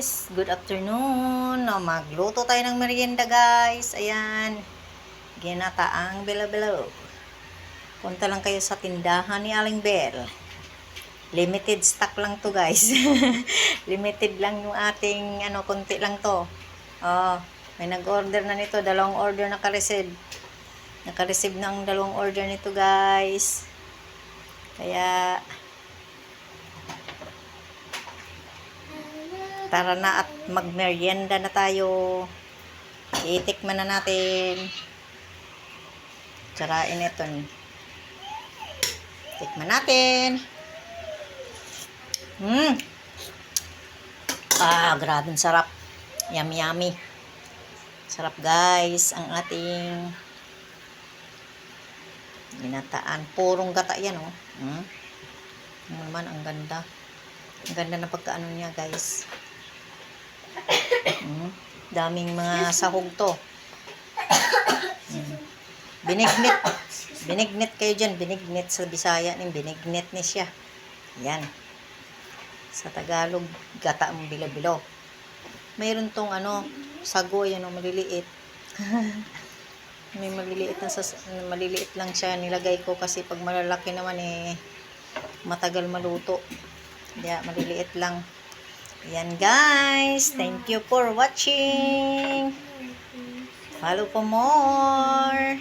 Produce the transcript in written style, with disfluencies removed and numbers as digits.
guys! Good afternoon! Magluto tayo ng merienda guys. Ayan. Ginataang bilo-bilo. Punta lang kayo sa tindahan ni Aling Bell. Limited stock lang to guys. Limited lang yung ating konti lang to. May nag-order na nito. Dalawang order naka-receive. Naka-receive na ang dalawang order nito guys. Kaya tara na at magmerienda na tayo. Itikman na natin. Tsarain ito. Tikman natin. Grabe sarap. Yummy yummy. Sarap guys ang ating ginataan. Purong gata yan oh. Naman ang ganda. Ang ganda ng pagkaano niya guys. Daming mga sahog to. Binignit. Binignit kayo dyan. Binignit sa Bisaya. Binignit ni siya. Yan. Sa Tagalog, gata ang bilo-bilo. Mayroon tong sago. Yan o, maliliit. May maliliit na maliliit lang siya. Nilagay ko kasi pag malalaki naman matagal maluto. Kaya maliliit lang. Yan guys, thank you for watching. Follow for more.